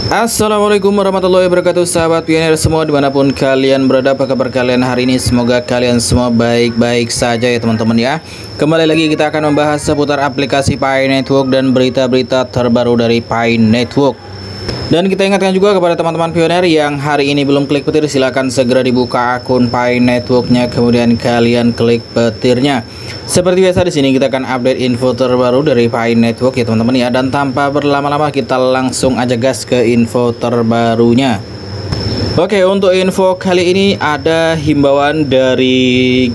Assalamualaikum warahmatullahi wabarakatuh, sahabat pioner semua dimanapun kalian berada. Apa kabar kalian hari ini? Semoga kalian semua baik-baik saja ya teman-teman ya. Kembali lagi kita akan membahas seputar aplikasi Pi Network dan berita-berita terbaru dari Pi Network. Dan kita ingatkan juga kepada teman-teman pioner yang hari ini belum klik petir, silahkan segera dibuka akun Pi Networknya, kemudian kalian klik petirnya. Seperti biasa di sini kita akan update info terbaru dari Pi Network ya teman-teman ya. Dan tanpa berlama-lama kita langsung aja gas ke info terbarunya. Oke, untuk info kali ini ada himbauan dari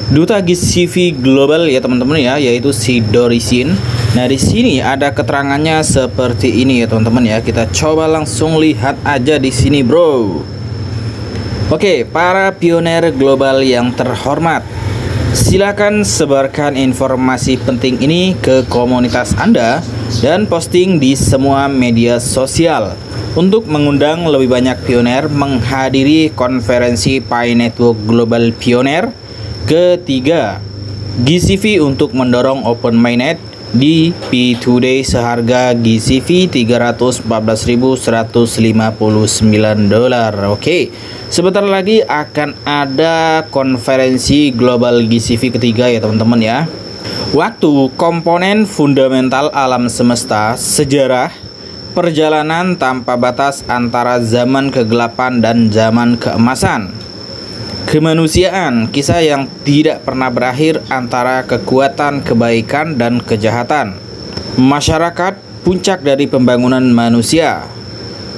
Duta GCV Global ya teman-teman ya, yaitu si Dorisin. Nah, di sini ada keterangannya seperti ini ya teman-teman ya. Kita coba langsung lihat aja di sini, bro. Oke, para pioner global yang terhormat, silakan sebarkan informasi penting ini ke komunitas Anda dan posting di semua media sosial untuk mengundang lebih banyak pioner menghadiri konferensi Pi Network Global Pioneer ketiga GCV untuk mendorong open mainnet di P2Day seharga GCV $314.159. Oke, sebentar lagi akan ada konferensi global GCV ketiga ya teman-teman ya. Waktu, komponen fundamental alam semesta, sejarah, perjalanan tanpa batas antara zaman kegelapan dan zaman keemasan. Kemanusiaan, kisah yang tidak pernah berakhir antara kekuatan kebaikan dan kejahatan. Masyarakat, puncak dari pembangunan manusia.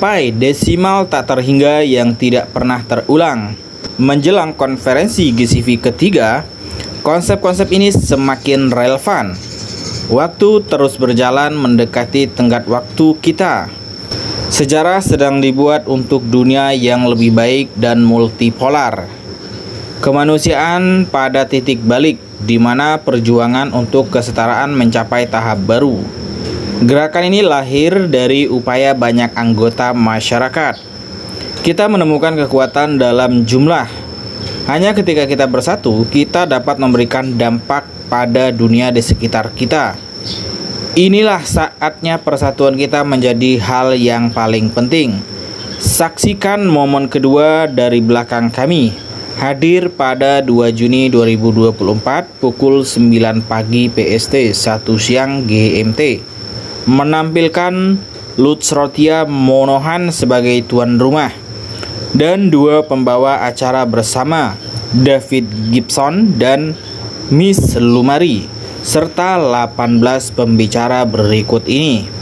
Pi, desimal tak terhingga yang tidak pernah terulang. Menjelang konferensi GCV ketiga, konsep-konsep ini semakin relevan. Waktu terus berjalan mendekati tenggat waktu kita. Sejarah sedang dibuat untuk dunia yang lebih baik dan multipolar. Kemanusiaan pada titik balik, di mana perjuangan untuk kesetaraan mencapai tahap baru. Gerakan ini lahir dari upaya banyak anggota masyarakat. Kita menemukan kekuatan dalam jumlah. Hanya ketika kita bersatu, kita dapat memberikan dampak pada dunia di sekitar kita. Inilah saatnya persatuan kita menjadi hal yang paling penting. Saksikan momen kedua dari belakang kami. Hadir pada 2 Juni 2024 pukul 9 pagi PST, 1 siang GMT. Menampilkan Lutz Rotia Monohan sebagai tuan rumah dan 2 pembawa acara bersama, David Gibson dan Miss Lumari, serta 18 pembicara berikut ini.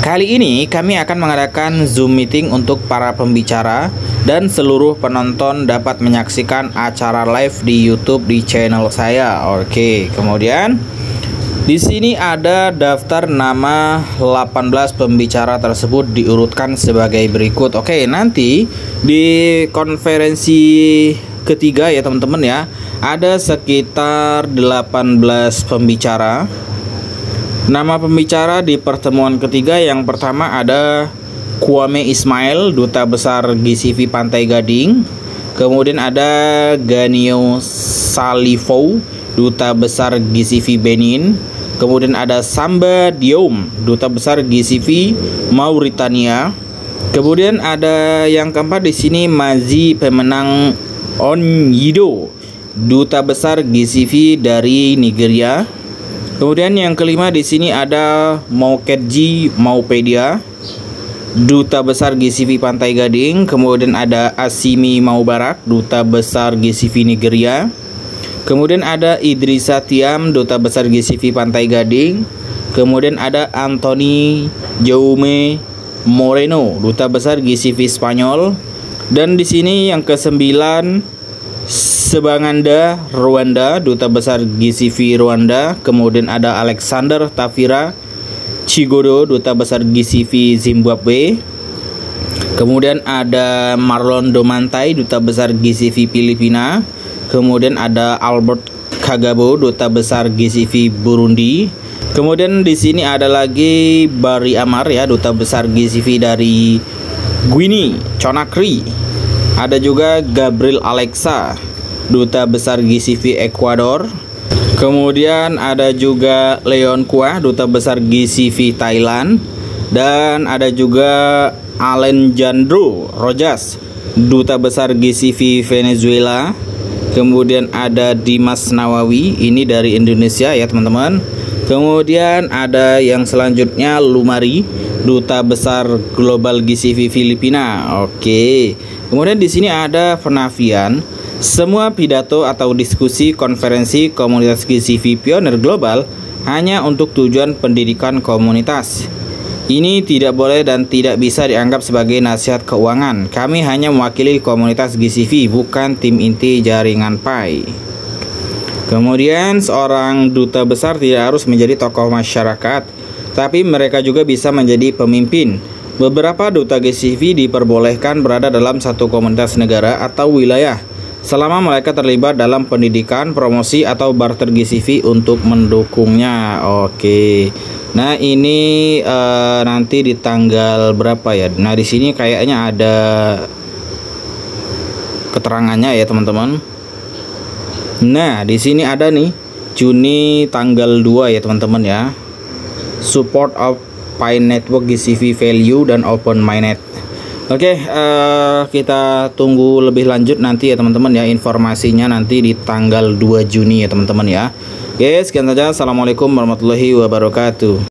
Kali ini kami akan mengadakan Zoom meeting untuk para pembicara dan seluruh penonton dapat menyaksikan acara live di YouTube di channel saya. Oke, kemudian di sini ada daftar nama 18 pembicara tersebut diurutkan sebagai berikut. Oke, nanti di konferensi ketiga ya teman-teman ya, ada sekitar 18 pembicara. Nama pembicara di pertemuan ketiga yang pertama ada Kwame Ismail, Duta Besar GCV Pantai Gading. Kemudian ada Ganio Salifou, Duta Besar GCV Benin. Kemudian ada Samba Diom, Duta Besar GCV Mauritania. Kemudian ada yang keempat di sini Mazi Pemenang Onyido, Duta Besar GCV dari Nigeria. Kemudian yang kelima di sini ada Maukedji Maupedia, Duta Besar GCV Pantai Gading. Kemudian ada Asimi Maubarak, Duta Besar GCV Nigeria. Kemudian ada Idrissa Tiam, Duta Besar GCV Pantai Gading. Kemudian ada Anthony Jaume Moreno, Duta Besar GCV Spanyol. Dan di sini yang kesembilan Sebanganda Rwanda, Duta Besar GCV Rwanda. Kemudian ada Alexander Tafira Chigodo, Duta Besar GCV Zimbabwe. Kemudian ada Marlon Domantai, Duta Besar GCV Filipina. Kemudian ada Albert Kagabo, Duta Besar GCV Burundi. Kemudian di sini ada lagi Barry Amar ya, Duta Besar GCV dari Guinea Conakry. Ada juga Gabriel Alexa, Duta Besar GCV Ekuador. Kemudian ada juga Leon Kua, Duta Besar GCV Thailand. Dan ada juga Alejandro Rojas, Duta Besar GCV Venezuela. Kemudian ada Dimas Nawawi, ini dari Indonesia ya teman-teman. Kemudian ada yang selanjutnya Lumari, Duta Besar Global GCV Filipina. Oke. Kemudian di sini ada penafian. Semua pidato atau diskusi konferensi komunitas GCV pionir global hanya untuk tujuan pendidikan komunitas. Ini tidak boleh dan tidak bisa dianggap sebagai nasihat keuangan. Kami hanya mewakili komunitas GCV, bukan tim inti jaringan PAI. Kemudian seorang duta besar tidak harus menjadi tokoh masyarakat, tapi mereka juga bisa menjadi pemimpin. Beberapa duta GCV diperbolehkan berada dalam satu komunitas negara atau wilayah selama mereka terlibat dalam pendidikan, promosi, atau barter GCV untuk mendukungnya. Oke. Nah, ini nanti di tanggal berapa ya? Nah, di sini kayaknya ada keterangannya ya, teman-teman. Nah, di sini ada nih Juni tanggal 2 ya, teman-teman ya. Support of Pi Network GCV Value dan Open Mainnet. Oke, kita tunggu lebih lanjut nanti ya teman-teman ya, informasinya nanti di tanggal 2 Juni ya teman-teman ya. Oke, sekian saja. Assalamualaikum warahmatullahi wabarakatuh.